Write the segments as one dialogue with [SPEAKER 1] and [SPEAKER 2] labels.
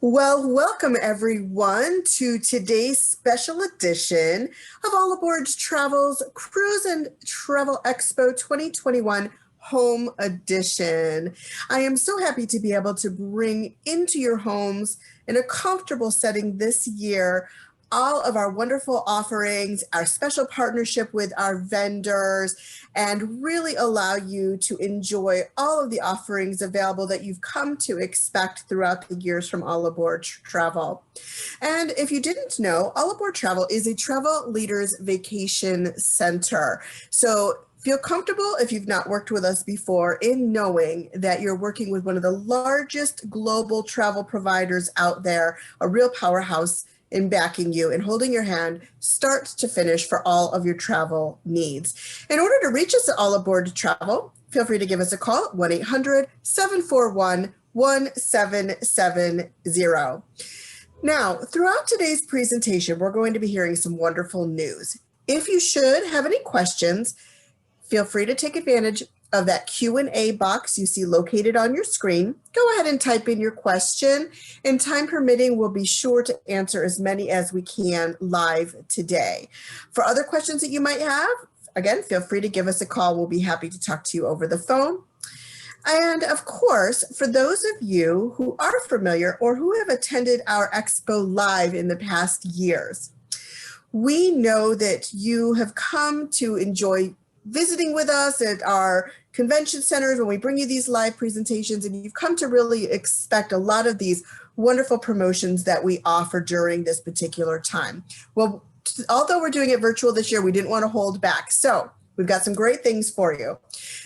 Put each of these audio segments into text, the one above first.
[SPEAKER 1] Well, welcome everyone to today's special edition of All Aboard's Travel's Cruise and Travel Expo 2021 Home Edition. I am so happy to be able to bring into your homes in a comfortable setting this year all of our wonderful offerings, our special partnership with our vendors, and really allow you to enjoy all of the offerings available that you've come to expect throughout the years from All Aboard Travel. And if you didn't know, All Aboard Travel is a travel leaders vacation center. So feel comfortable if you've not worked with us before in knowing that you're working with one of the largest global travel providers out there, a real powerhouse in backing you and holding your hand start to finish for all of your travel needs. In order to reach us at All Aboard Travel, feel free to give us a call at 1-800-741-1770. Now, throughout today's presentation, we're going to be hearing some wonderful news. If you should have any questions, feel free to take advantage of that Q&A box you see located on your screen. Go ahead and type in your question, and time permitting, we'll be sure to answer as many as we can live today. For other questions that you might have, again, feel free to give us a call. We'll be happy to talk to you over the phone. And of course, for those of you who are familiar or who have attended our Expo live in the past years, we know that you have come to enjoy visiting with us at our convention centers when we bring you these live presentations, and you've come to really expect a lot of these wonderful promotions that we offer during this particular time. Well, although we're doing it virtual this year, we didn't want to hold back. So we've got some great things for you.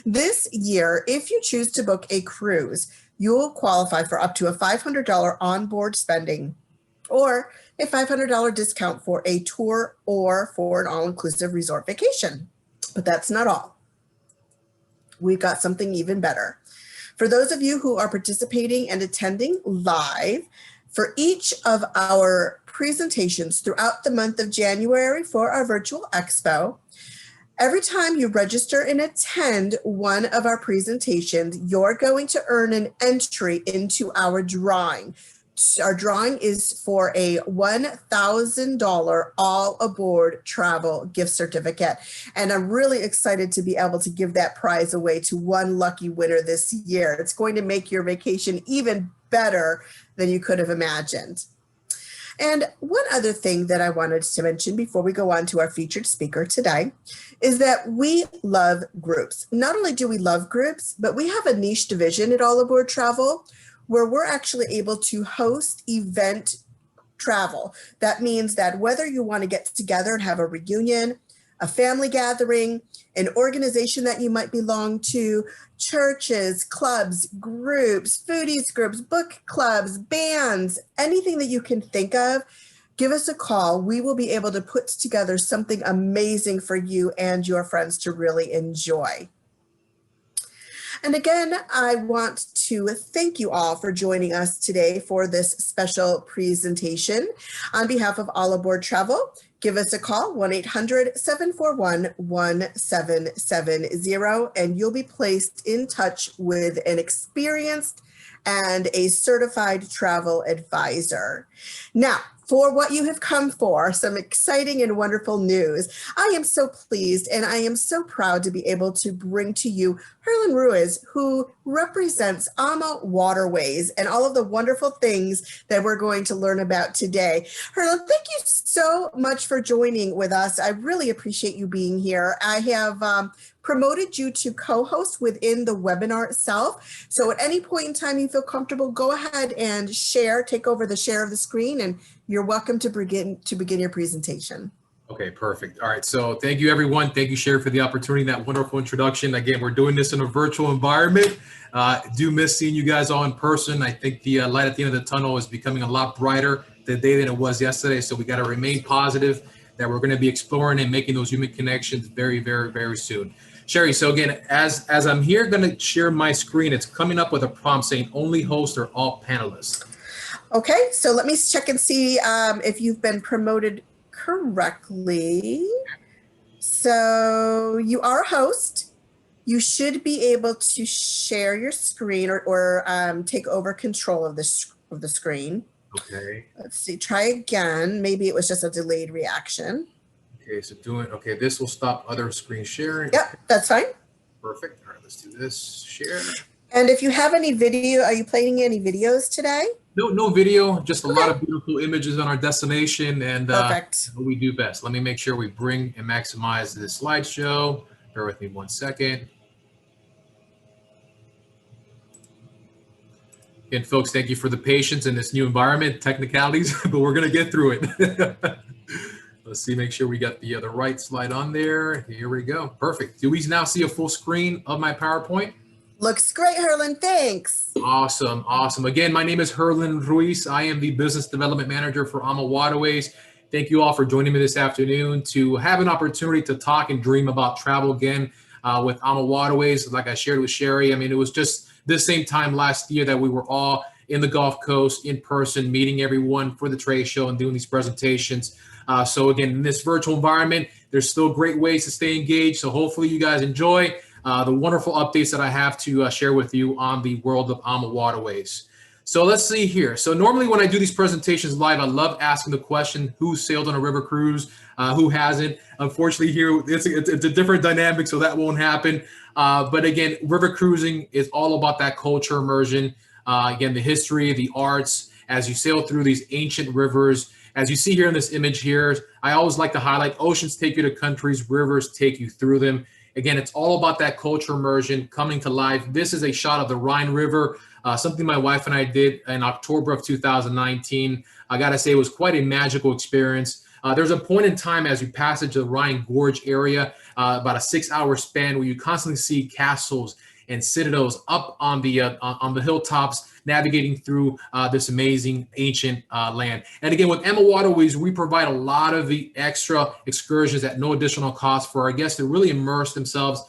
[SPEAKER 1] This year, if you choose to book a cruise, you'll qualify for up to a $500 onboard spending or a $500 discount for a tour or for an all-inclusive resort vacation. But that's not all. We've got something even better. For those of you who are participating and attending live, for each of our presentations throughout the month of January for our virtual expo, every time you register and attend one of our presentations, you're going to earn an entry into our drawing. Our drawing is for a $1,000 all aboard travel gift certificate. And I'm really excited to be able to give that prize away to one lucky winner this year. It's going to make your vacation even better than you could have imagined. And one other thing that I wanted to mention before we go on to our featured speaker today is that we love groups. Not only do we love groups, but we have a niche division at All Aboard Travel where we're actually able to host event travel. That means that whether you want to get together and have a reunion, a family gathering, an organization that you might belong to, churches, clubs, groups, foodies groups, book clubs, bands, anything that you can think of, give us a call. We will be able to put together something amazing for you and your friends to really enjoy. And again, I want to thank you all for joining us today for this special presentation. On behalf of All Aboard Travel, give us a call, 1-800-741-1770, and you'll be placed in touch with an experienced and a certified travel advisor. Now, for what you have come for, some exciting and wonderful news. I am so pleased and I am so proud to be able to bring to you Herlin Ruiz, who represents AmaWaterways and all of the wonderful things that we're going to learn about today. Herlin, thank you so much for joining with us. I really appreciate you being here. I have promoted you to co-host within the webinar itself. So at any point in time you feel comfortable, go ahead and take over the share of the screen, and you're welcome to begin your presentation.
[SPEAKER 2] Okay, perfect. All right, so thank you everyone. Thank you, Sherry, for the opportunity, that wonderful introduction. Again, we're doing this in a virtual environment. Do miss seeing you guys all in person. I think the light at the end of the tunnel is becoming a lot brighter today than it was yesterday. So we got to remain positive that we're going to be exploring and making those human connections very, very, very soon. Sherry, so again, as I'm here going to share my screen, it's coming up with a prompt saying only host or all panelists.
[SPEAKER 1] Okay, so let me check and see if you've been promoted correctly. So you are a host. You should be able to share your screen or take over control of the screen.
[SPEAKER 2] Okay.
[SPEAKER 1] Let's see, try again. Maybe it was just a delayed reaction.
[SPEAKER 2] Okay, so okay, this will stop other screen sharing.
[SPEAKER 1] Yep,
[SPEAKER 2] Okay,
[SPEAKER 1] that's fine.
[SPEAKER 2] perfect. All right, let's do this, share.
[SPEAKER 1] And if you have any video, are you playing any videos today?
[SPEAKER 2] No video, just a lot
[SPEAKER 1] Okay,
[SPEAKER 2] of beautiful images on our destination and
[SPEAKER 1] perfect.
[SPEAKER 2] what we do best. Let me make sure we bring and maximize this slideshow. Bear with me 1 second. And folks, thank you for the patience in this new environment, technicalities, but we're gonna get through it. Let's see, make sure we got the right slide on there. Here we go, perfect. Do we now see a full screen of my PowerPoint?
[SPEAKER 1] Looks great, Herlin, thanks.
[SPEAKER 2] Awesome, awesome. Again, my name is Herlin Ruiz. I am the Business Development Manager for AmaWaterways. Thank you all for joining me this afternoon to have an opportunity to talk and dream about travel again with AmaWaterways. Like I shared with Sherry, I mean, it was just this same time last year that we were all in the Gulf Coast in person, meeting everyone for the trade show and doing these presentations. So again, in this virtual environment, there's still great ways to stay engaged. So hopefully you guys enjoy the wonderful updates that I have to share with you on the world of AmaWaterways. So let's see here. So normally when I do these presentations live, I love asking the question, who sailed on a river cruise, who hasn't? Unfortunately here, it's a different dynamic, so that won't happen. But again, river cruising is all about that culture immersion. Again, the history, the arts, as you sail through these ancient rivers. As you see here in this image here, I always like to highlight oceans take you to countries, rivers take you through them. Again, it's all about that culture immersion coming to life. This is a shot of the Rhine River, something my wife and I did in October of 2019. I got to say it was quite a magical experience. There's a point in time as you pass into the Rhine Gorge area, about a 6-hour span where you constantly see castles and citadels up on the hilltops, navigating through this amazing ancient land. And again, with AmaWaterways, we provide a lot of the extra excursions at no additional cost for our guests to really immerse themselves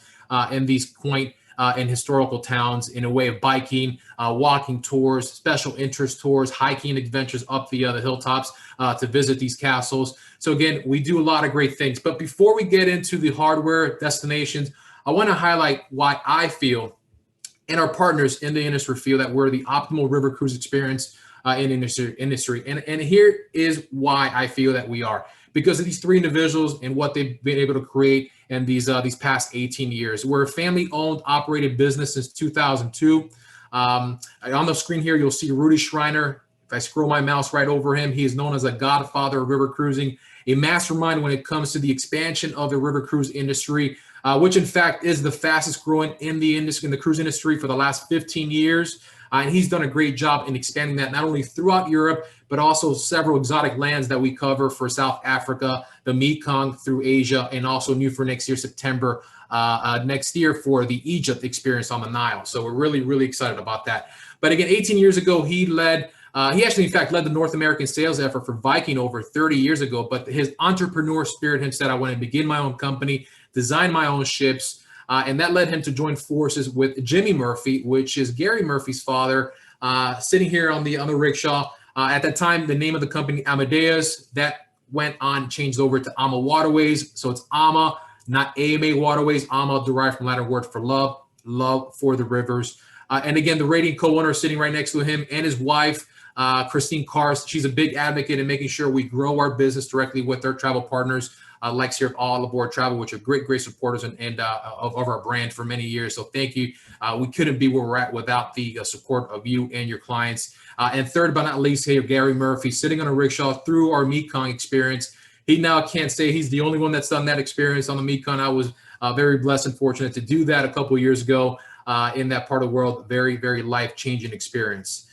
[SPEAKER 2] in these quaint and historical towns in a way of biking, walking tours, special interest tours, hiking adventures up the hilltops to visit these castles. So again, we do a lot of great things. But before we get into the hardware destinations, I want to highlight why I feel and our partners in the industry feel that we're the optimal river cruise experience in industry. And here is why I feel that we are. Because of these three individuals and what they've been able to create in these past 18 years. We're a family-owned, operated business since 2002. On the screen here, you'll see Rudy Schreiner. If I scroll my mouse right over him, he is known as a godfather of river cruising, a mastermind when it comes to the expansion of the river cruise industry, which in fact is the fastest growing in the cruise industry for the last 15 years. And he's done a great job in expanding that not only throughout Europe, but also several exotic lands that we cover for South Africa, the Mekong through Asia, and also new for next year, September next year for the Egypt experience on the Nile. So we're really, really excited about that. But again, 18 years ago, he actually, in fact, led the North American sales effort for Viking over 30 years ago. But his entrepreneur spirit, him said, I want to begin my own company, design my own ships. And that led him to join forces with Jimmy Murphy, which is Gary Murphy's father, sitting here on the rickshaw. At that time, the name of the company, Amadeus, that went on, changed over to AmaWaterways. So it's Ama, not AmaWaterways. Ama derived from Latin word for love, love for the rivers. And again, the rating co-owner sitting right next to him and his wife, Christine Kars. She's a big advocate in making sure we grow our business directly with our travel partners, like here at All Aboard Travel, which are great supporters and of our brand for many years. So thank you. We couldn't be where we're at without the support of you and your clients. And third but not least, here, Gary Murphy, sitting on a rickshaw through our Mekong experience. He now can't say he's the only one that's done that experience on the Mekong. I was very blessed and fortunate to do that a couple of years ago in that part of the world. Very, very life-changing experience.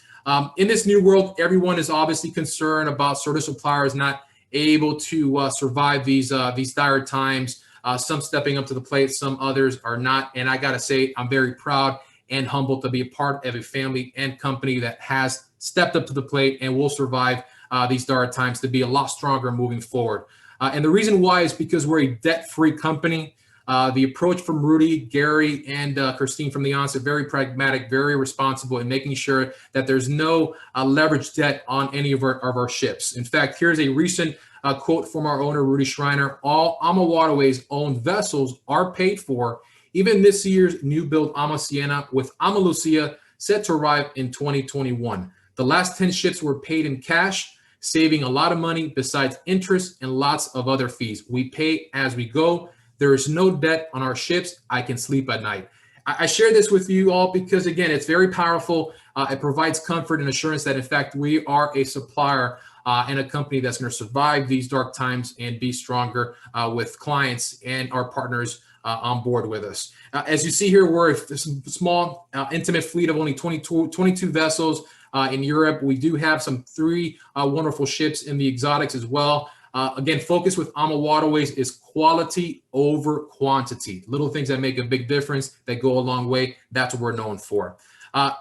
[SPEAKER 2] In this new world, everyone is obviously concerned about sort of suppliers not able to survive these dire times. Some stepping up to the plate, some others are not. And I got to say, I'm very proud and humbled to be a part of a family and company that has stepped up to the plate and will survive these dire times to be a lot stronger moving forward. And the reason why is because we're a debt-free company. The approach from Rudy, Gary, and Christine from the onset, very pragmatic, very responsible in making sure that there's no leveraged debt on any of our ships. In fact, here's a recent quote from our owner, Rudy Schreiner. All AmaWaterways owned vessels are paid for, even this year's new build Ama Sienna with Ama Lucia set to arrive in 2021. The last 10 ships were paid in cash, saving a lot of money besides interest and lots of other fees. We pay as we go. There is no debt on our ships. I can sleep at night. I share this with you all because, again, it's very powerful. It provides comfort and assurance that, in fact, we are a supplier and a company that's going to survive these dark times and be stronger with clients and our partners on board with us. As you see here, we're a small, intimate fleet of only 22 vessels in Europe. We do have some 3 wonderful ships in the exotics as well. Again, focus with AmaWaterways is quality over quantity. Little things that make a big difference that go a long way. That's what we're known for.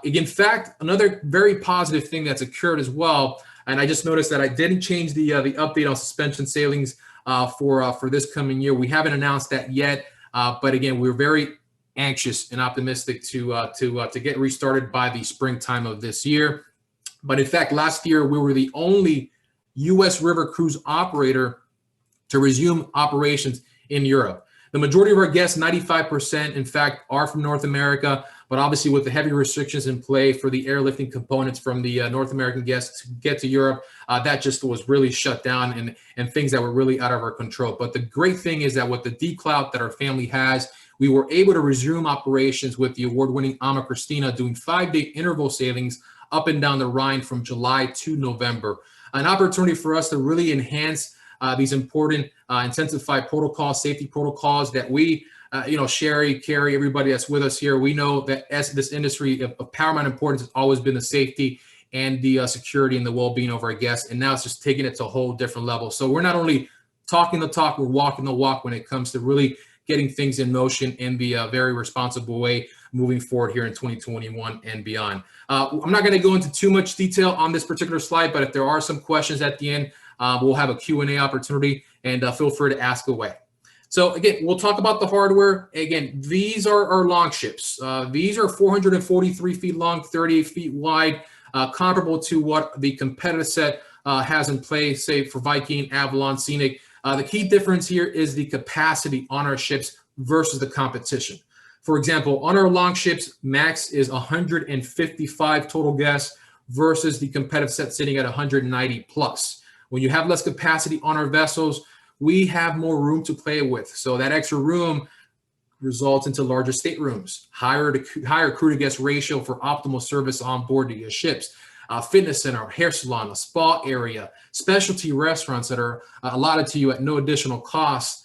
[SPEAKER 2] In fact, another very positive thing that's occurred as well, and I just noticed that I didn't change the update on suspension sailings for this coming year. We haven't announced that yet, but again, we're very anxious and optimistic to get restarted by the springtime of this year. But in fact, last year we were the only U.S. river cruise operator to resume operations in Europe. The majority of our guests, 95%, in fact, are from North America, but obviously with the heavy restrictions in play for the airlifting components from the North American guests to get to Europe, that just was really shut down and things that were really out of our control. But the great thing is that with the declout that our family has, we were able to resume operations with the award-winning Ama Christina, doing 5-day interval sailings up and down the Rhine from July to November. An opportunity for us to really enhance these important intensified protocols, safety protocols that we, Sherry, Carrie, everybody that's with us here, we know that as this industry of paramount importance has always been the safety and the security and the well-being of our guests. And now it's just taking it to a whole different level. So we're not only talking the talk, we're walking the walk when it comes to really getting things in motion in the very responsible way moving forward here in 2021 and beyond. I'm not going to go into too much detail on this particular slide, but if there are some questions at the end, we'll have a Q&A opportunity, and feel free to ask away. So again, we'll talk about the hardware. Again, these are our long ships. These are 443 feet long, 38 feet wide, comparable to what the competitive set has in play, say for Viking, Avalon, Scenic. The key difference here is the capacity on our ships versus the competition. For example, on our long ships, max is 155 total guests versus the competitive set sitting at 190 plus. When you have less capacity on our vessels, we have more room to play with. So that extra room results into larger staterooms, higher crew to guest ratio for optimal service on board the ships, fitness center, hair salon, a spa area, specialty restaurants that are allotted to you at no additional cost.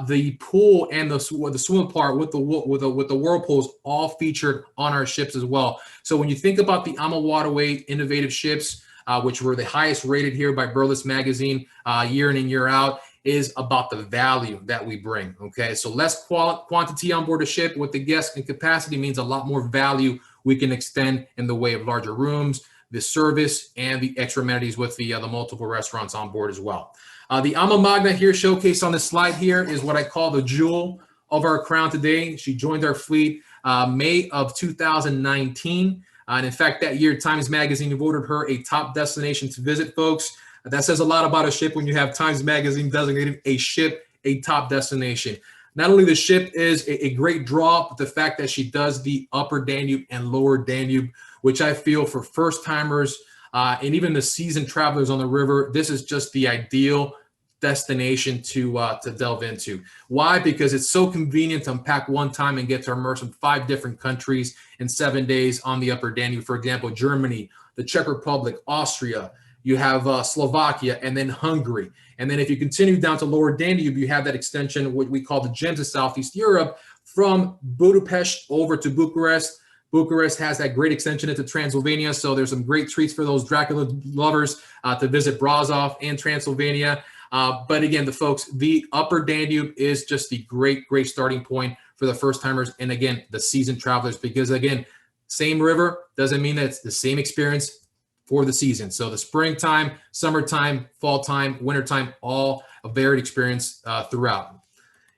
[SPEAKER 2] The pool and the swim part with the whirlpools all featured on our ships as well. So when you think about the AmaWaterways innovative ships, which were the highest rated here by Burles Magazine year in and year out, is about the value that we bring. Okay, so less quantity on board a ship with the guest and capacity means a lot more value we can extend in the way of larger rooms, the service, and the extra amenities with the multiple restaurants on board as well. The Ama Magna here showcased on this slide here is what I call the jewel of our crown today. She joined our fleet May of 2019. And in fact, that year, Times Magazine voted her a top destination to visit, folks. That says a lot about a ship when you have Times Magazine designating a ship a top destination. Not only the ship is a great draw, but the fact that she does the upper Danube and lower Danube, which I feel for first timers and even the seasoned travelers on the river, this is just the ideal destination to delve into. Why? Because it's so convenient to unpack one time and get to immerse in 5 different countries in 7 days on the upper Danube. For example, Germany, the Czech Republic, Austria, you have Slovakia, and then Hungary. And then if you continue down to lower Danube, you have that extension, what we call the Gems of Southeast Europe, from Budapest over to Bucharest. Bucharest has that great extension into Transylvania, so there's some great treats for those Dracula lovers to visit Brasov and Transylvania. But again, the upper Danube is just the great starting point for the first timers. And again, the seasoned travelers, because again, same river doesn't mean that it's the same experience for the season. So the springtime, summertime, fall time, wintertime, all a varied experience throughout.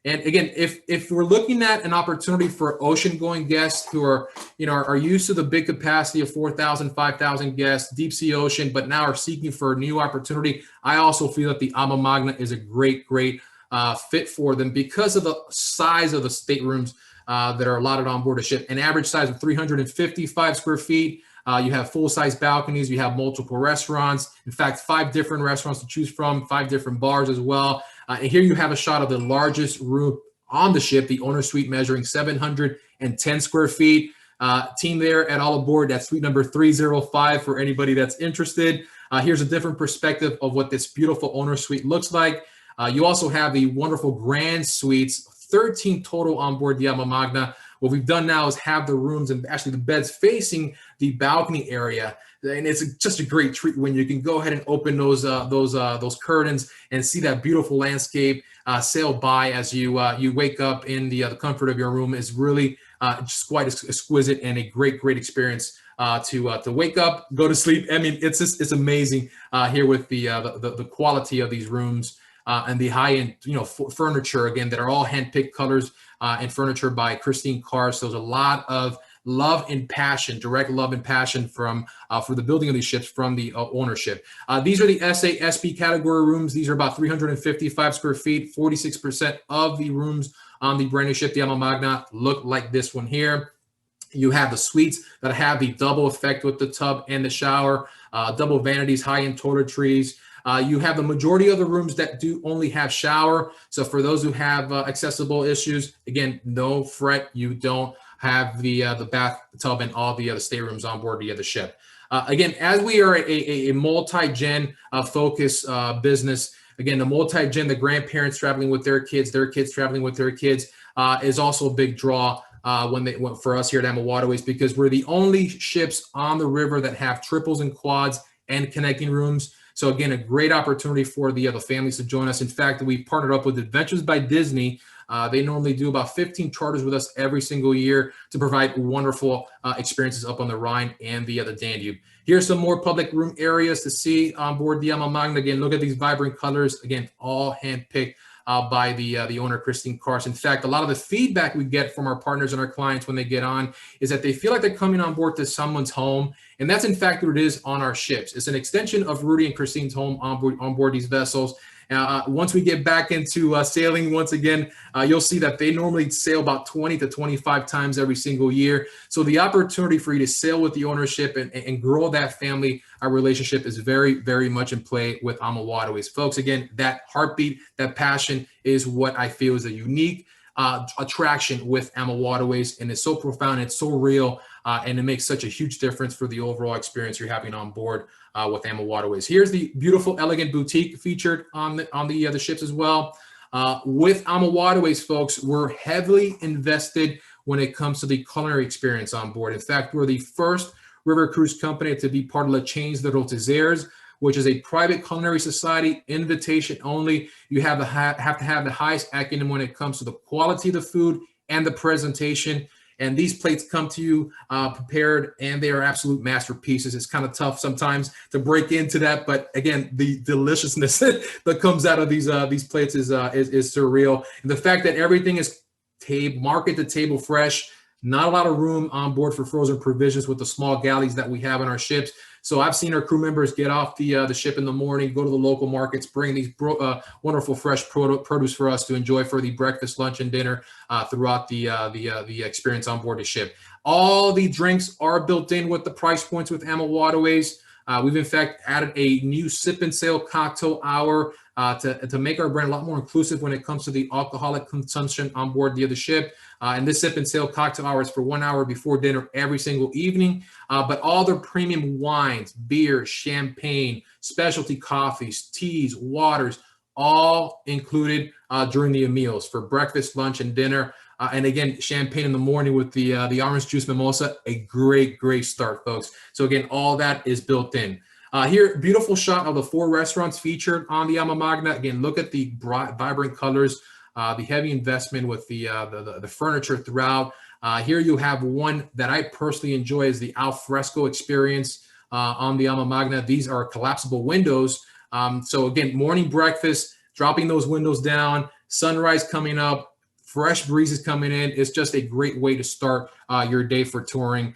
[SPEAKER 2] And again, if we're looking at an opportunity for ocean-going guests who are used to the big capacity of 4,000, 5,000 guests, deep sea ocean, but now are seeking for a new opportunity, I also feel that the Ama Magna is a great fit for them because of the size of the staterooms that are allotted on board a ship. An average size of 355 square feet. You have full-size balconies. You have multiple restaurants. In fact, 5 different restaurants to choose from, 5 different bars as well. And here you have a shot of the largest room on the ship, the owner suite, measuring 710 square feet. Team there at All Aboard, that's suite number 305 for anybody that's interested. Here's a different perspective of what this beautiful owner suite looks like. You also have the wonderful grand suites, 13 total on board the AmaMagna. What we've done now is have the rooms and actually the beds facing the balcony area. And it's just a great treat when you can go ahead and open those curtains and see that beautiful landscape sail by as you wake up in the comfort of your room. Is really just quite exquisite and a great experience to wake up, go to sleep. I mean, it's amazing here with the quality of these rooms and the high-end furniture again that are all hand-picked colors and furniture by Christine Carr. So there's a lot of love and passion, direct love and passion from for the building of these ships from the ownership. These are the SA-SP category rooms. These are about 355 square feet. 46% of the rooms on the brand new ship, the AmaMagna, look like this one here. You have the suites that have the double effect with the tub and the shower, double vanities, high-end toiletries. You have the majority of the rooms that do only have shower. So for those who have accessible issues, again, no fret. You don't have the bathtub and all the other staterooms on board the other ship. Again, as we are a multi-gen focus business, again, the multi-gen, the grandparents traveling with their kids traveling with their kids is also a big draw for us here at AmaWaterways, because we're the only ships on the river that have triples and quads and connecting rooms. So again, a great opportunity for the families to join us. In fact, we partnered up with Adventures by Disney. They normally do about 15 charters with us every single year to provide wonderful experiences up on the Rhine and the Danube. Here's some more public room areas to see on board the AmaMagna. Again, look at these vibrant colors. Again, all hand-picked by the owner, Christine Carr. In fact, a lot of the feedback we get from our partners and our clients when they get on is that they feel like they're coming on board to someone's home. And that's in fact what it is on our ships. It's an extension of Rudy and Christine's home on board these vessels. Once we get back into sailing once again, you'll see that they normally sail about 20 to 25 times every single year. So the opportunity for you to sail with the ownership and grow that family relationship is very, very much in play with AmaWaterways. Folks, again, that heartbeat, that passion is what I feel is a unique attraction with AmaWaterways, and it's so profound, it's so real, and it makes such a huge difference for the overall experience you're having on board with AmaWaterways. Here's the beautiful, elegant boutique featured on the ships as well. With AmaWaterways, folks, we're heavily invested when it comes to the culinary experience on board. In fact, we're the first river cruise company to be part of La Chains de Rotisseries, which is a private culinary society, invitation only. You have to have the highest acumen when it comes to the quality of the food and the presentation. And these plates come to you prepared, and they are absolute masterpieces. It's kind of tough sometimes to break into that, but again, the deliciousness that comes out of these plates is surreal. And the fact that everything is market to table fresh, not a lot of room on board for frozen provisions with the small galleys that we have on our ships. So I've seen our crew members get off the ship in the morning, go to the local markets, bring these wonderful fresh produce for us to enjoy for the breakfast, lunch, and dinner throughout the experience on board the ship. All the drinks are built in with the price points with AmaWaterways. We've in fact added a new sip and sail cocktail hour to make our brand a lot more inclusive when it comes to the alcoholic consumption on board the other ship. And this sip and sail cocktail hour is for 1 hour before dinner every single evening. But all the premium wines, beer, champagne, specialty coffees, teas, waters, all included during the meals for breakfast, lunch, and dinner. And again, champagne in the morning with the orange juice mimosa, a great start, folks. So again, all that is built in. Here, beautiful shot of the 4 restaurants featured on the AmaMagna. Again, look at the bright, vibrant colors, the heavy investment with the furniture throughout. Here you have one that I personally enjoy is the al fresco experience on the AmaMagna. These are collapsible windows. So again, morning breakfast, dropping those windows down, sunrise coming up, fresh breezes coming in. It's just a great way to start your day for touring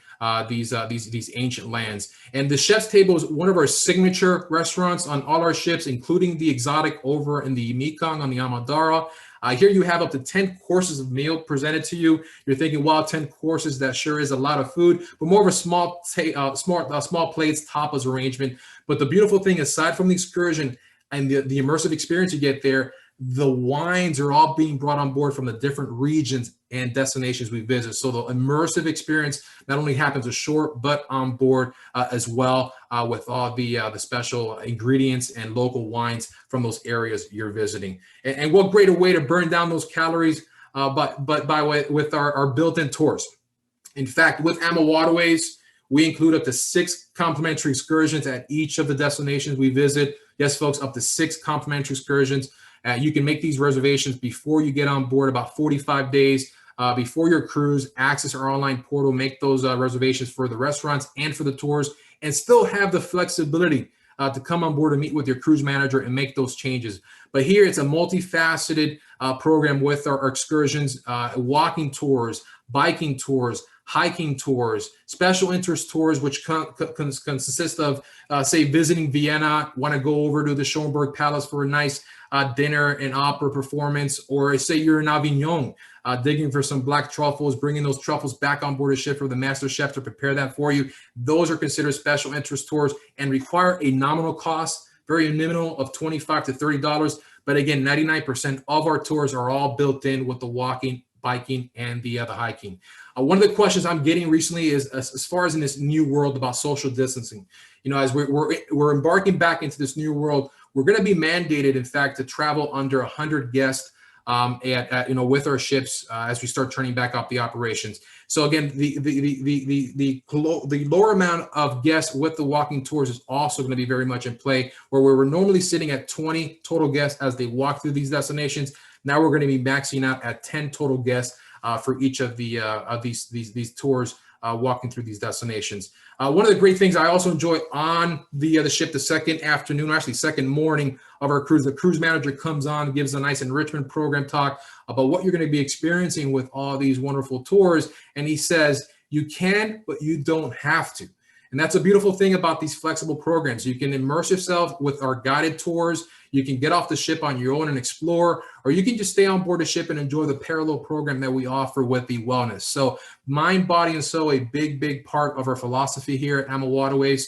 [SPEAKER 2] these ancient lands. And the Chef's Table is one of our signature restaurants on all our ships, including the exotic over in the Mekong on the Amadara. Here you have up to 10 courses of meal presented to you. You're thinking, wow, 10 courses, that sure is a lot of food, but more of a small plates, tapas arrangement. But the beautiful thing, aside from the excursion and the immersive experience you get there, the wines are all being brought on board from the different regions and destinations we visit. So the immersive experience not only happens ashore, but on board as well, with all the special ingredients and local wines from those areas you're visiting. And what greater way to burn down those calories, but by way with our built-in tours. In fact, with AmaWaterways, we include up to 6 complimentary excursions at each of the destinations we visit. Yes, folks, up to 6 complimentary excursions. You can make these reservations before you get on board, about 45 days before your cruise. Access our online portal, make those reservations for the restaurants and for the tours, and still have the flexibility to come on board and meet with your cruise manager and make those changes. But here it's a multifaceted program with our excursions, walking tours, biking tours, hiking tours, special interest tours, which consist of, say, visiting Vienna, want to go over to the Schönberg Palace for a nice dinner and opera performance, or say you're in Avignon, digging for some black truffles, bringing those truffles back on board a ship for the master chef to prepare that for you. Those are considered special interest tours and require a nominal cost, very minimal, of $25 to $30. But again, 99% of our tours are all built in with the walking, biking, and the hiking. One of the questions I'm getting recently is as far as in this new world about social distancing. You know, as we're embarking back into this new world, we're going to be mandated, in fact, to travel under 100 guests with our ships as we start turning back up the operations. So again, the lower amount of guests with the walking tours is also going to be very much in play, where we were normally sitting at 20 total guests as they walk through these destinations. Now we're going to be maxing out at 10 total guests for each of these tours walking through these destinations. One of the great things I also enjoy on the ship, the second afternoon, or actually second morning of our cruise, the cruise manager comes on, gives a nice enrichment program talk about what you're going to be experiencing with all these wonderful tours. And he says, you can, but you don't have to. And that's a beautiful thing about these flexible programs. You can immerse yourself with our guided tours. You can get off the ship on your own and explore, or you can just stay on board the ship and enjoy the parallel program that we offer with the wellness. So mind, body, and soul, a big part of our philosophy here at AmaWaterways.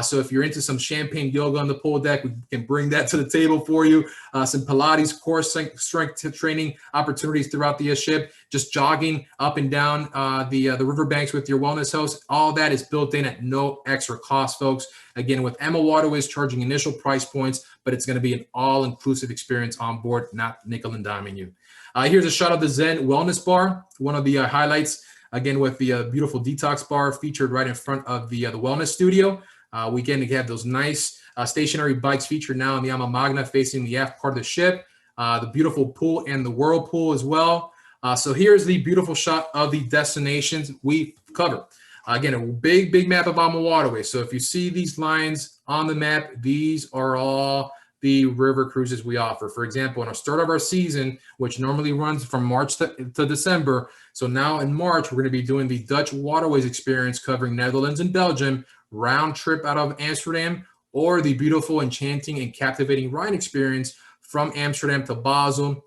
[SPEAKER 2] So if you're into some champagne yoga on the pool deck, we can bring that to the table for you. Some Pilates, core strength training opportunities throughout the ship, just jogging up and down the riverbanks with your wellness host. All that is built in at no extra cost, folks. Again, with AmaWaterways charging initial price points, but it's going to be an all-inclusive experience on board, not nickel and diming you. Here's a shot of the Zen Wellness Bar, one of the highlights, again, with the beautiful detox bar featured right in front of the wellness studio. We have those nice stationary bikes featured now in the Ama Magna facing the aft part of the ship, the beautiful pool and the whirlpool as well. So here's the beautiful shot of the destinations we cover. Again, a big map of AmaWaterways. So if you see these lines on the map, these are all the river cruises we offer. For example, in our start of our season, which normally runs from March to December. So now in March, we're going to be doing the Dutch Waterways experience covering Netherlands and Belgium, round trip out of Amsterdam, or the beautiful, enchanting, and captivating Rhine experience from Amsterdam to Basel.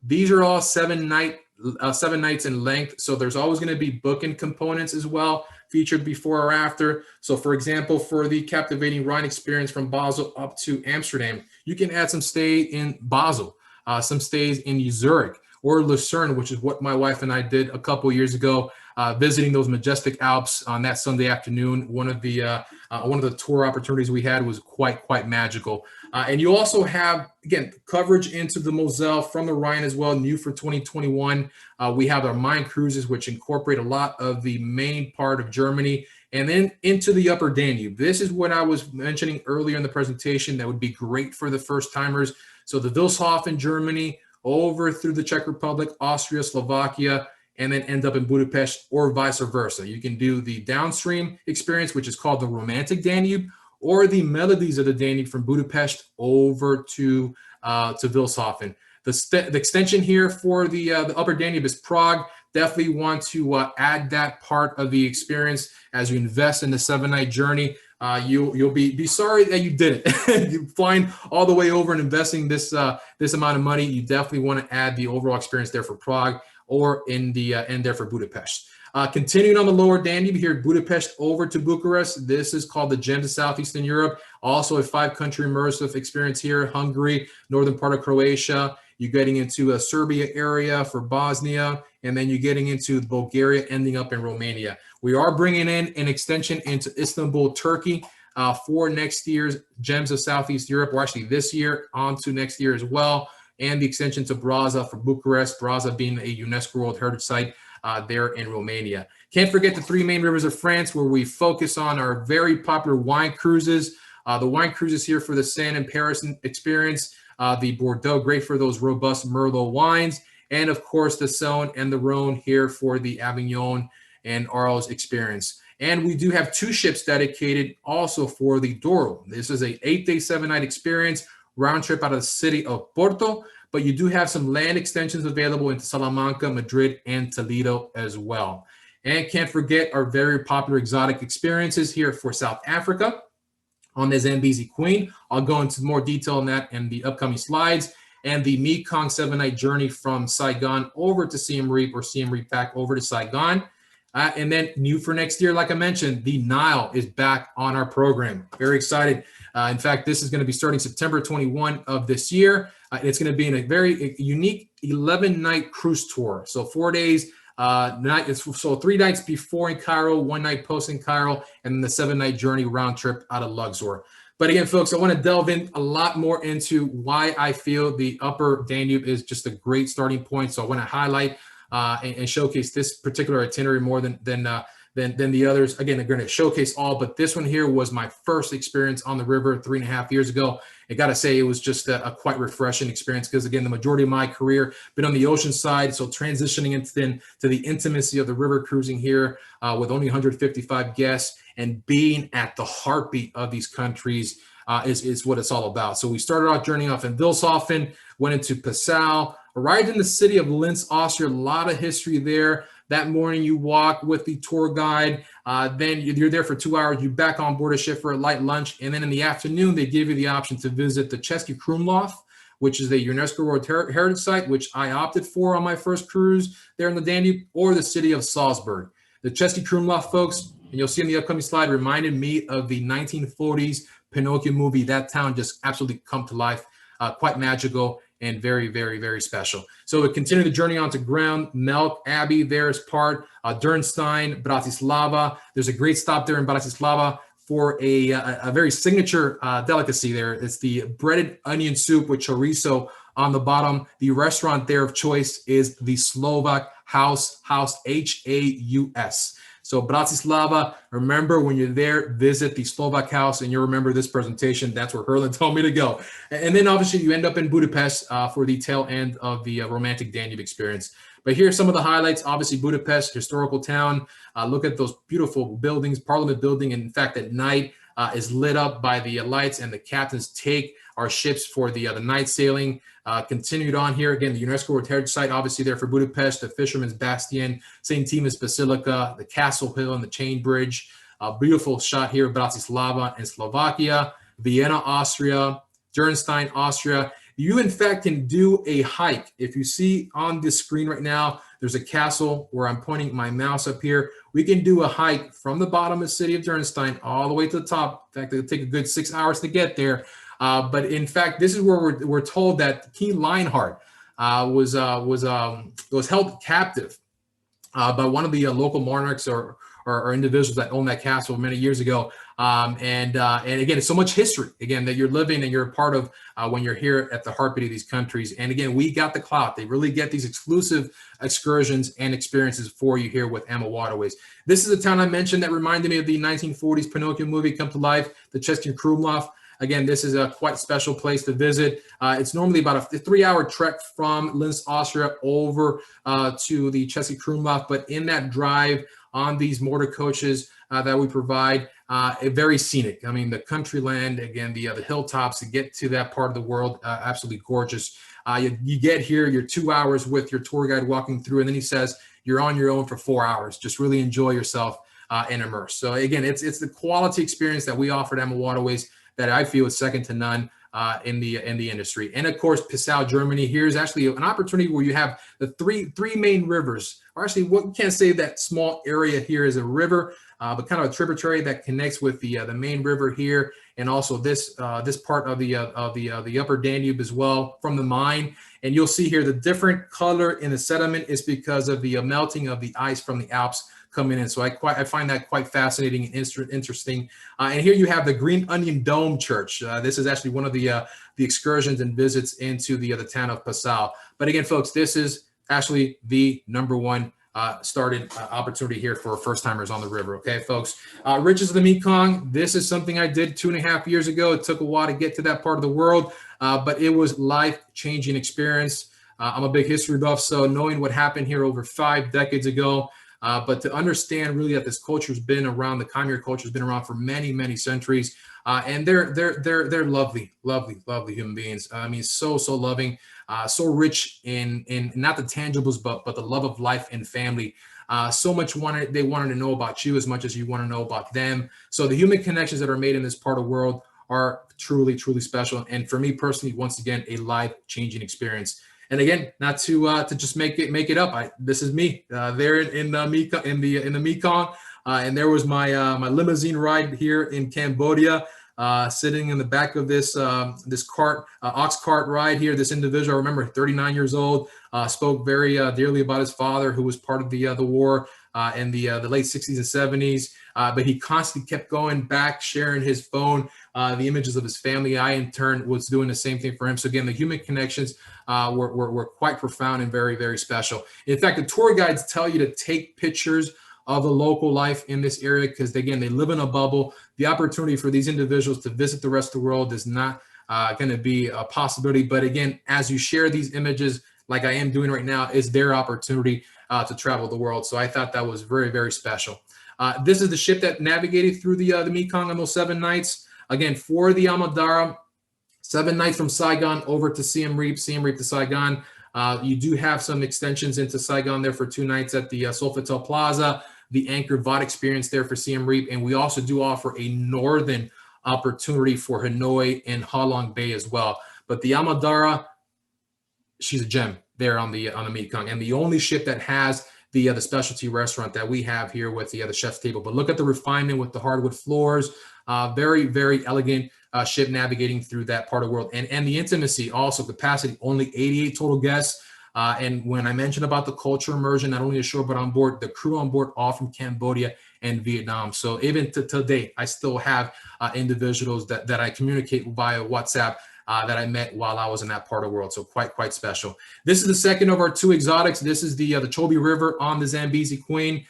[SPEAKER 2] These are all 7 nights in length. So there's always going to be booking components as well, featured before or after. So for example, for the captivating Rhine experience from Basel up to Amsterdam, you can add some stay in Basel, some stays in Zurich or Lucerne, which is what my wife and I did a couple years ago, visiting those majestic Alps on that Sunday afternoon. One of the tour opportunities we had was quite magical. And you also have, again, coverage into the Moselle from the Rhine as well, new for 2021. We have our Main cruises, which incorporate a lot of the main part of Germany, and then into the upper Danube. This is what I was mentioning earlier in the presentation that would be great for the first timers. So the Wilshofen, Germany, over through the Czech Republic, Austria, Slovakia, and then end up in Budapest, or vice versa. You can do the downstream experience, which is called the Romantic Danube, or the Melodies of the Danube from Budapest over to Wilshofen. The extension here for the upper Danube is Prague. Definitely want to add that part of the experience as you invest in the 7-night journey. you'll be sorry that you did it. You flying all the way over and investing this amount of money. You definitely want to add the overall experience there for Prague or in there for Budapest. Continuing on the lower Danube here, Budapest over to Bucharest. This is called the Gems of Southeastern Europe. Also a 5-country immersive experience here: Hungary, northern part of Croatia. You're getting into a Serbia area for Bosnia, and then you're getting into Bulgaria, ending up in Romania. We are bringing in an extension into Istanbul, Turkey, for next year's Gems of Southeast Europe, or actually this year on to next year as well, and the extension to Braza for Bucharest, Braza being a UNESCO World Heritage Site there in Romania. Can't forget the 3 main rivers of France, where we focus on our very popular wine cruises. The wine cruises here for the Seine and Paris experience, the Bordeaux, great for those robust Merlot wines, and of course the Saône and the Rhone here for the Avignon and Arles experience. And we do have 2 ships dedicated also for the Douro. This is a 8-day, 7-night experience, round trip out of the city of Porto, but you do have some land extensions available into Salamanca, Madrid, and Toledo as well. And can't forget our very popular exotic experiences here for South Africa on the Zambezi Queen. I'll go into more detail on that in the upcoming slides. And the Mekong 7-night journey from Saigon over to Siem Reap, or Siem Reap back over to Saigon. And then new for next year, like I mentioned, the Nile is back on our program. Very excited. In fact, this is going to be starting September 21 of this year. It's going to be in a very unique 11-night cruise tour. So 4 days, so 3 nights before in Cairo, 1 night post in Cairo, and then the 7-night journey round trip out of Luxor. But again, folks, I want to delve in a lot more into why I feel the Upper Danube is just a great starting point. So I want to highlight and showcase this particular itinerary more than the others. Again, they're going to showcase all, but this one here was my first experience on the river 3.5 years ago. I got to say, it was just a quite refreshing experience, because again, the majority of my career been on the ocean side. So transitioning into the intimacy of the river cruising here with only 155 guests and being at the heartbeat of these countries is what it's all about. So we started off journeying off in Wilshofen, went into Passau, arrived in the city of Linz, Austria. A lot of history there. That morning, you walk with the tour guide. Then you're there for 2 hours. You're back on board a ship for a light lunch. And then in the afternoon, they give you the option to visit the Český Krumlov, which is the UNESCO World Heritage Site, which I opted for on my first cruise there in the Danube, or the city of Salzburg. The Český Krumlov, folks, and you'll see in the upcoming slide, reminded me of the 1940s Pinocchio movie. That town just absolutely come to life, quite magical and very, very, very special. So we continue the journey on to ground. Melk Abbey there is part. Dürnstein, Bratislava. There's a great stop there in Bratislava for a very signature delicacy there. It's the breaded onion soup with chorizo on the bottom. The restaurant there of choice is the Slovak House, Haus. So Bratislava, remember when you're there, visit the Slovak House, and you'll remember this presentation. That's where Herlin told me to go. And then obviously you end up in Budapest for the tail end of the romantic Danube experience. But here's some of the highlights. Obviously Budapest, historical town. Look at those beautiful buildings. Parliament building, in fact, at night is lit up by the lights, and the captains take our ships for the night sailing. Continued on here, again, the UNESCO World Heritage Site, obviously there for Budapest, the Fisherman's Bastion, St. Timas Basilica, the Castle Hill and the Chain Bridge. Beautiful shot here of Bratislava in Slovakia, Vienna, Austria, Dürnstein, Austria. You, in fact, can do a hike. If you see on this screen right now, there's a castle where I'm pointing my mouse up here. We can do a hike from the bottom of the city of Dürnstein all the way to the top. In fact, it'll take a good 6 hours to get there. But in fact, this is where we're told that King Lionheart was held captive by one of the local monarchs or individuals that owned that castle many years ago. And again, it's so much history, again, that you're living and you're a part of when you're here at the heartbeat of these countries. And again, we got the clout. They really get these exclusive excursions and experiences for you here with AmaWaterways. This is a town I mentioned that reminded me of the 1940s Pinocchio movie come to life, the Český Krumlov. Again, this is a quite special place to visit. It's normally about a 3-hour trek from Linz, Austria, over to the Český Krumlov. But in that drive on these motor coaches that we provide, very scenic. I mean, the country land, again, the hilltops to get to that part of the world, absolutely gorgeous. You get here, you're 2 hours with your tour guide walking through, and then he says, you're on your own for 4 hours. Just really enjoy yourself. and immerse. So again, it's the quality experience that we offer at AmaWaterways that I feel is second to none in the industry. And of course, Passau, Germany. Here's actually an opportunity where you have the three main rivers. Or actually, what you can't say that small area here is a river, but kind of a tributary that connects with the main river here, and also this part of the upper Danube as well from the mine. And you'll see here the different color in the sediment is because of the melting of the ice from the Alps coming in. So I find that quite fascinating and interesting. And here you have the Green Onion Dome Church. This is actually one of the excursions and visits into the town of Passau. But again, folks, this is actually the #1 started opportunity here for first timers on the river. Okay, folks. Riches of the Mekong. This is something I did 2.5 years ago. It took a while to get to that part of the world, but it was life-changing experience. I'm a big history buff, so knowing what happened here over 5 decades ago, but to understand really that this culture has been around, the Khmer culture has been around for many, many centuries, and they're lovely, lovely, lovely human beings. I mean, so loving, so rich in not the tangibles, but the love of life and family. So much they wanted to know about you as much as you want to know about them. So the human connections that are made in this part of the world are truly, truly special. And for me personally, once again, a life-changing experience. And again, not to just make it up. This is me there in the Mekong, and there was my my limousine ride here in Cambodia, sitting in the back of this cart, ox cart ride here. This individual, I remember, 39 years old, spoke very dearly about his father, who was part of the war in the late 60s and 70s. But he constantly kept going back, sharing his phone, the images of his family. I, in turn, was doing the same thing for him. So again, the human connections were quite profound and very, very special. In fact, the tour guides tell you to take pictures of the local life in this area because, again, they live in a bubble. The opportunity for these individuals to visit the rest of the world is not going to be a possibility. But again, as you share these images, like I am doing right now, is their opportunity to travel the world. So I thought that was very, very special. This is the ship that navigated through the Mekong on those 7 nights. Again, for the AmaDara, 7 nights from Saigon over to Siem Reap to Saigon. You do have some extensions into Saigon there for 2 nights at the Sofitel Plaza, the Angkor Wat experience there for Siem Reap, and we also do offer a northern opportunity for Hanoi and Ha Long Bay as well. But the AmaDara, she's a gem there on the Mekong, and the only ship that has the specialty restaurant that we have here with the chef's table. But look at the refinement with the hardwood floors, very, very elegant ship navigating through that part of the world. And the intimacy, also capacity, only 88 total guests. And when I mentioned about the culture immersion, not only ashore, but on board, the crew on board, all from Cambodia and Vietnam. So even to today, I still have individuals that I communicate via WhatsApp that I met while I was in that part of the world. So quite special. This is the second of our 2 exotics. This is the Chobe River on the Zambezi Queen.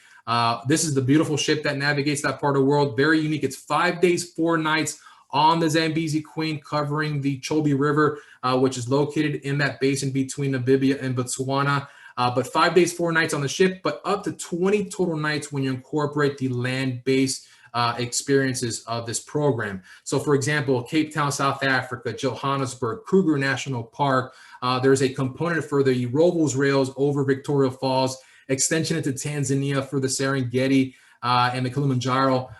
[SPEAKER 2] This is the beautiful ship that navigates that part of the world. Very unique. It's 5 days, 4 nights on the Zambezi Queen, covering the Chobe River, which is located in that basin between Namibia and Botswana. But 5 days, 4 nights on the ship, but up to 20 total nights when you incorporate the land-based experiences of this program. So for example, Cape Town, South Africa, Johannesburg, Kruger National Park, there's a component for the Robles Rails over Victoria Falls, extension into Tanzania for the Serengeti and the Kilimanjaro,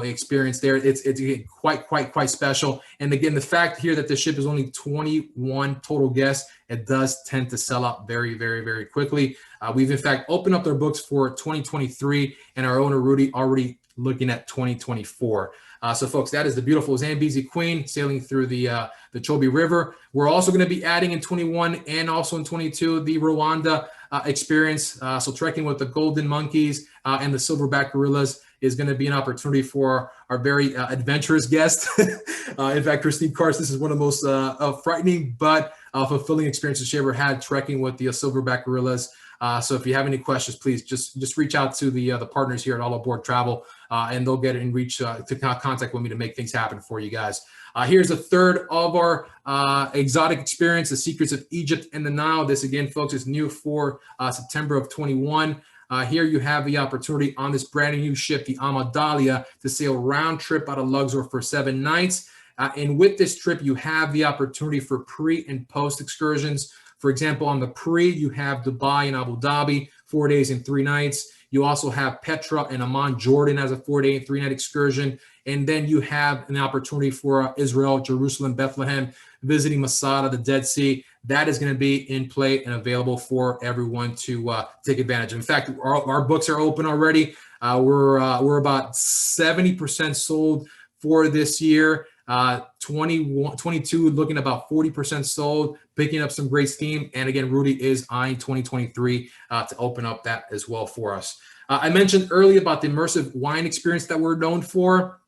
[SPEAKER 2] experience there. It's quite special. And again, the fact here that the ship is only 21 total guests, it does tend to sell out very, very, very quickly. We've in fact opened up their books for 2023, and our owner Rudy already looking at 2024. So folks, that is the beautiful Zambezi Queen sailing through the Chobe River. We're also going to be adding in 21 and also in 22 the Rwanda experience. So trekking with the golden monkeys and the silverback gorillas is going to be an opportunity for our very adventurous guest. In fact, Christine Kars, this is one of the most frightening but fulfilling experiences she ever had, trekking with the silverback gorillas. So if you have any questions, please just reach out to the partners here at All Aboard Travel, and they'll get in reach to contact with me to make things happen for you guys. Here's a third of our exotic experience, the Secrets of Egypt and the Nile. This again, folks, is new for September of 21. Here you have the opportunity on this brand new ship, the AmaDahlia, to sail round trip out of Luxor for 7 nights. And with this trip, you have the opportunity for pre and post excursions. For example, on the pre, you have Dubai and Abu Dhabi, 4 days and 3 nights. You also have Petra and Amman, Jordan as a 4-day and 3-night excursion. And then you have an opportunity for Israel, Jerusalem, Bethlehem, visiting Masada, the Dead Sea. That is going to be in play and available for everyone to take advantage of. In fact, our books are open already. We're about 70% sold for this year. 22 looking about 40% sold, picking up some great steam. And again, Rudy is eyeing 2023 to open up that as well for us. I mentioned earlier about the immersive wine experience that we're known for.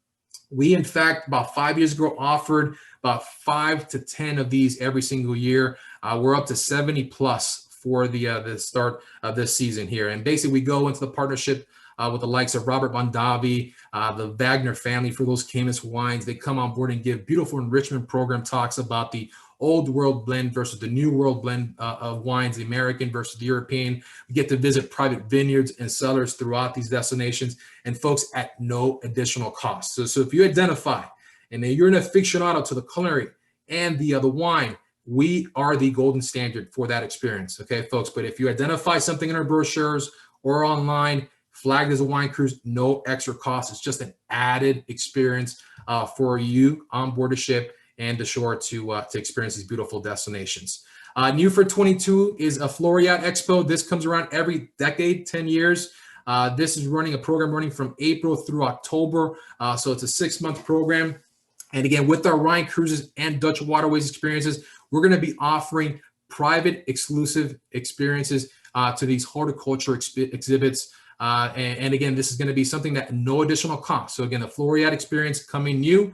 [SPEAKER 2] We, in fact, about 5 years ago, offered about 5 to 10 of these every single year. We're up to 70 plus for the start of this season here. And basically, we go into the partnership with the likes of Robert Mondavi, the Wagner family for those Camus wines. They come on board and give beautiful enrichment program talks about the old world blend versus the new world blend of wines, the American versus the European. We get to visit private vineyards and cellars throughout these destinations, and folks, at no additional cost. So if you identify and you're an aficionado to the culinary and the wine, we are the golden standard for that experience, okay, folks? But if you identify something in our brochures or online, flagged as a wine cruise, no extra cost. It's just an added experience for you on board the ship and the shore to experience these beautiful destinations. New for 22 is a Floriat Expo. This comes around every decade, 10 years. This is running a program running from April through October. So it's a 6-month program. And again, with our Rhine Cruises and Dutch Waterways experiences, we're going to be offering private exclusive experiences to these horticulture exhibits. And again, this is going to be something that no additional cost. So again, the Floriat experience coming new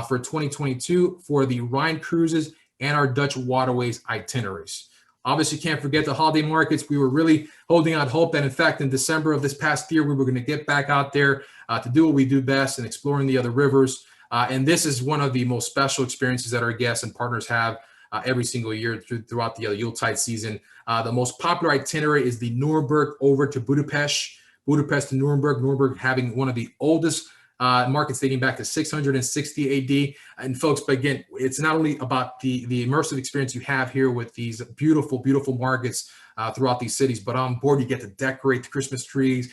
[SPEAKER 2] for 2022 for the Rhine Cruises and our Dutch Waterways itineraries. Obviously, can't forget the holiday markets. We were really holding out hope that, in fact, in December of this past year, we were going to get back out there to do what we do best and exploring the other rivers. And this is one of the most special experiences that our guests and partners have every single year throughout the Yuletide season. The most popular itinerary is the Nuremberg over to Budapest. Budapest to Nuremberg having one of the oldest markets dating back to 660 AD. And folks, but again, it's not only about the immersive experience you have here with these beautiful, beautiful markets throughout these cities, but on board you get to decorate the Christmas trees,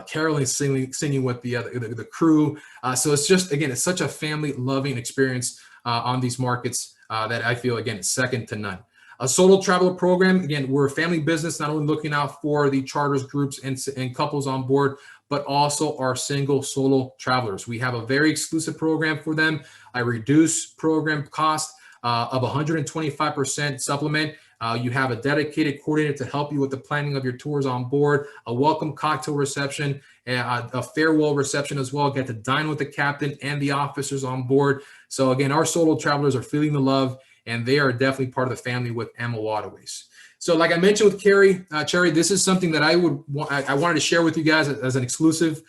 [SPEAKER 2] caroling, singing with the crew. So it's just, again, it's such a family-loving experience on these markets that I feel, again, is second to none. A solo traveler program, again, we're a family business, not only looking out for the charters, groups, and couples on board, but also our single solo travelers. We have a very exclusive program for them, a reduced program cost of 125% supplement. You have a dedicated coordinator to help you with the planning of your tours on board, a welcome cocktail reception, a farewell reception as well. Get to dine with the captain and the officers on board. So again, our solo travelers are feeling the love, and they are definitely part of the family with AmaWaterways. So like I mentioned with Cherry, this is something that I wanted to share with you guys as an exclusive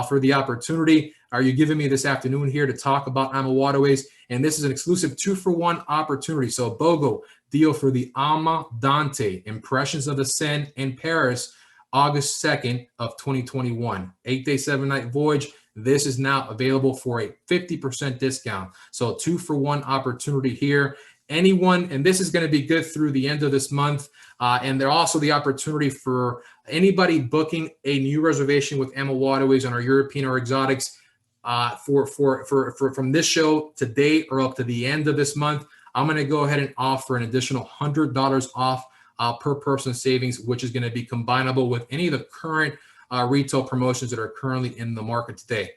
[SPEAKER 2] for the opportunity. Are you giving me this afternoon here to talk about AmaWaterways? And this is an exclusive 2-for-1 opportunity. So a BOGO deal for the Ama Dante Impressions of the Seine in Paris, August 2nd of 2021. 8-day, 7-night voyage. This is now available for a 50% discount. So a 2-for-1 opportunity here. Anyone, and this is going to be good through the end of this month. And there's also the opportunity for anybody booking a new reservation with AmaWaterways on our European or exotics from this show today or up to the end of this month. I'm going to go ahead and offer an additional $100 off per person savings, which is going to be combinable with any of the current retail promotions that are currently in the market today.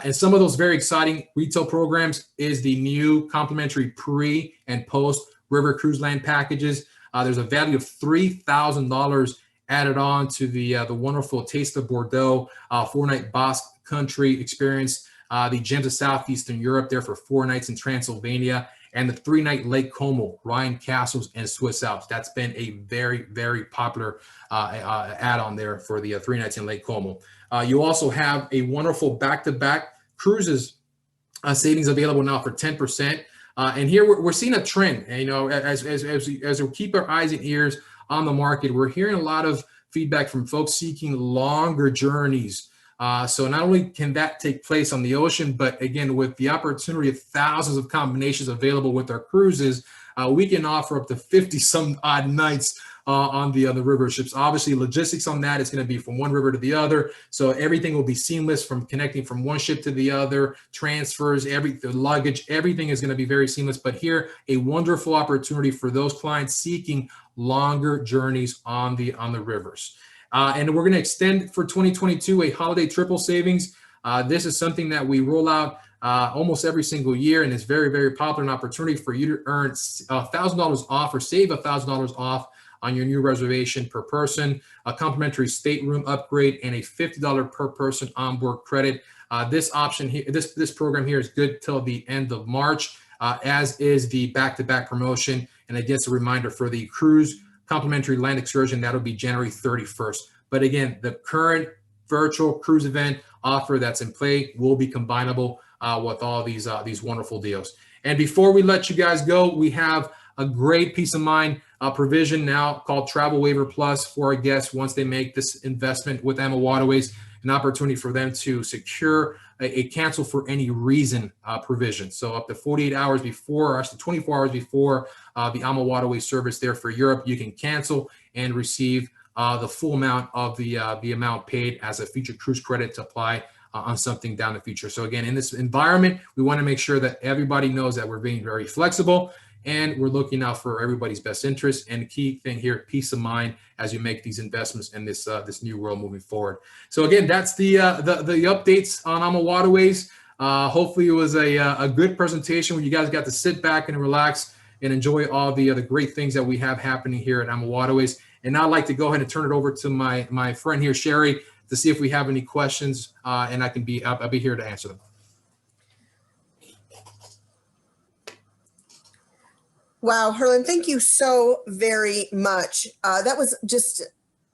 [SPEAKER 2] And some of those very exciting retail programs is the new complimentary pre and post river cruise land packages. There's a value of $3,000 added on to the wonderful Taste of Bordeaux 4-night Basque country experience, the Gems of Southeastern Europe there for 4 nights in Transylvania, and the 3-night Lake Como, Rhine Castles, and Swiss Alps. That's been a very, very popular add-on there for the 3 nights in Lake Como. You also have a wonderful back-to-back cruises savings available now for 10%. And here we're seeing a trend. And, you know, as we keep our eyes and ears on the market, we're hearing a lot of feedback from folks seeking longer journeys. So not only can that take place on the ocean, but again, with the opportunity of thousands of combinations available with our cruises, we can offer up to 50 some odd nights on the river ships. Obviously, logistics on that is going to be from one river to the other, so everything will be seamless from connecting from one ship to the other, transfers, the luggage, everything is going to be very seamless. But here, a wonderful opportunity for those clients seeking longer journeys on the rivers. And we're going to extend for 2022 a holiday triple savings. This is something that we roll out almost every single year, and it's very, very popular, an opportunity for you to earn $1,000 off or save $1,000 off on your new reservation per person, a complimentary stateroom upgrade, and a $50 per person onboard credit. This option here, this program here is good till the end of March, as is the back-to-back promotion. And it gets a reminder for the cruise complimentary land excursion, that'll be January 31st. But again, the current virtual cruise event offer that's in play will be combinable with all these wonderful deals. And before we let you guys go, we have a great peace of mind provision now called Travel Waiver Plus for our guests once they make this investment with AmaWaterways, an opportunity for them to secure a cancel for any reason provision. So up to 48 hours before, or actually 24 hours before the AmaWaterways service there for Europe, you can cancel and receive the full amount of the amount paid as a future cruise credit to apply on something down the future. So again, in this environment, we want to make sure that everybody knows that we're being very flexible and we're looking out for everybody's best interest. And the key thing here, peace of mind as you make these investments in this new world moving forward. So again, that's the updates on AmaWaterways. Hopefully it was a good presentation where you guys got to sit back and relax and enjoy all the great things that we have happening here at AmaWaterways. And now I'd like to go ahead and turn it over to my friend here, Sherry, to see if we have any questions, and I'll be here to answer them.
[SPEAKER 1] Wow, Herlin, thank you so very much. That was just,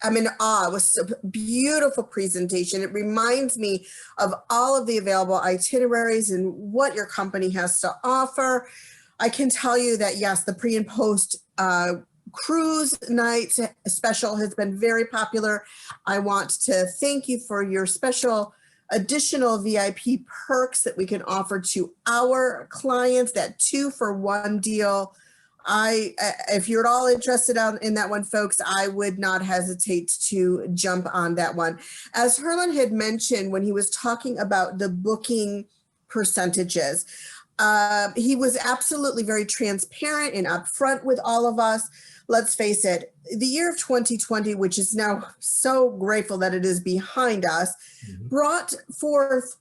[SPEAKER 1] I'm in awe. It was a beautiful presentation. It reminds me of all of the available itineraries and what your company has to offer. I can tell you that, yes, the pre and post cruise night special has been very popular. I want to thank you for your special additional VIP perks that we can offer to our clients, that 2-for-1 deal. If you're at all interested in that one, folks, I would not hesitate to jump on that one. As Herlin had mentioned when he was talking about the booking percentages, he was absolutely very transparent and upfront with all of us. Let's face it, the year of 2020, which is now so grateful that it is behind us, brought forth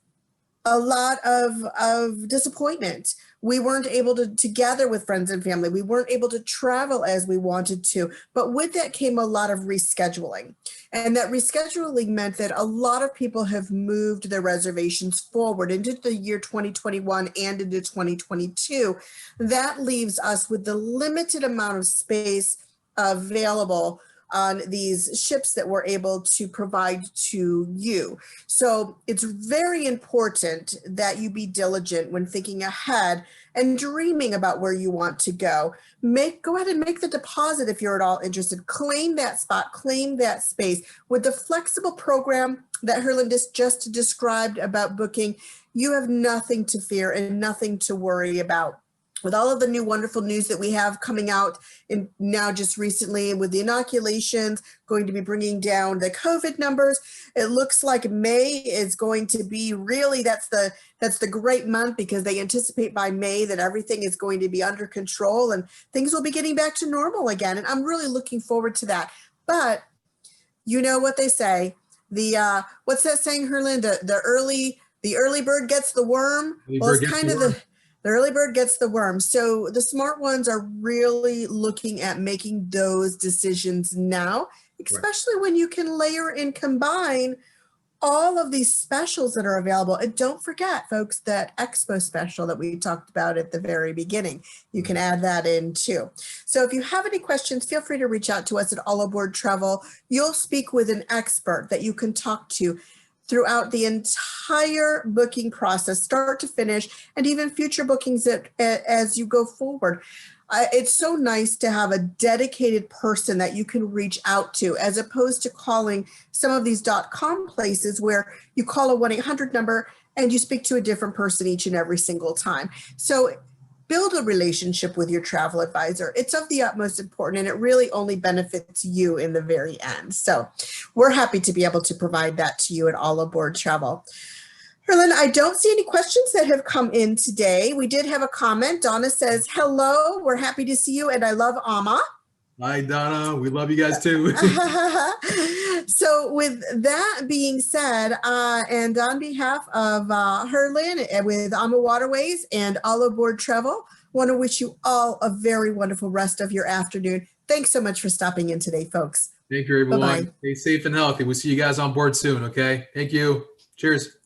[SPEAKER 1] a lot of disappointment. We weren't able to gather with friends and family. We weren't able to travel as we wanted to. But with that came a lot of rescheduling. And that rescheduling meant that a lot of people have moved their reservations forward into the year 2021 and into 2022. That leaves us with the limited amount of space available on these ships that we're able to provide to you. So it's very important that you be diligent when thinking ahead and dreaming about where you want to go. Go ahead and make the deposit if you're at all interested. Claim that spot, claim that space. With the flexible program that Herlin just described about booking, you have nothing to fear and nothing to worry about. With all of the new wonderful news that we have coming out in now just recently with the inoculations going to be bringing down the COVID numbers, it looks like May is going to be really, that's the great month because they anticipate by May that everything is going to be under control and things will be getting back to normal again. And I'm really looking forward to that. But you know what they say, what's that saying, Herlin? The early bird gets the worm. Well, it's kind of the early bird gets the worm. So the smart ones are really looking at making those decisions now, especially when you can layer and combine all of these specials that are available. And don't forget, folks, that Expo special that we talked about at the very beginning. You can add that in too. So if you have any questions, feel free to reach out to us at All Aboard Travel. You'll speak with an expert that you can talk to throughout the entire booking process, start to finish, and even future bookings as you go forward. It's so nice to have a dedicated person that you can reach out to, as opposed to calling some of these .com places where you call a 1-800 number and you speak to a different person each and every single time. So build a relationship with your travel advisor. It's of the utmost important, and it really only benefits you in the very end. So we're happy to be able to provide that to you at All Aboard Travel. Herlin, I don't see any questions that have come in today. We did have a comment. Donna says, hello, we're happy to see you, and I love Ama.
[SPEAKER 2] Hi, Donna. We love you guys too.
[SPEAKER 1] So with that being said, and on behalf of Herlin with AmaWaterways and All Aboard Travel, want to wish you all a very wonderful rest of your afternoon. Thanks so much for stopping in today, folks.
[SPEAKER 2] Thank you, everyone.
[SPEAKER 1] Bye-bye.
[SPEAKER 2] Stay safe and healthy. We'll see you guys on board soon, okay? Thank you. Cheers.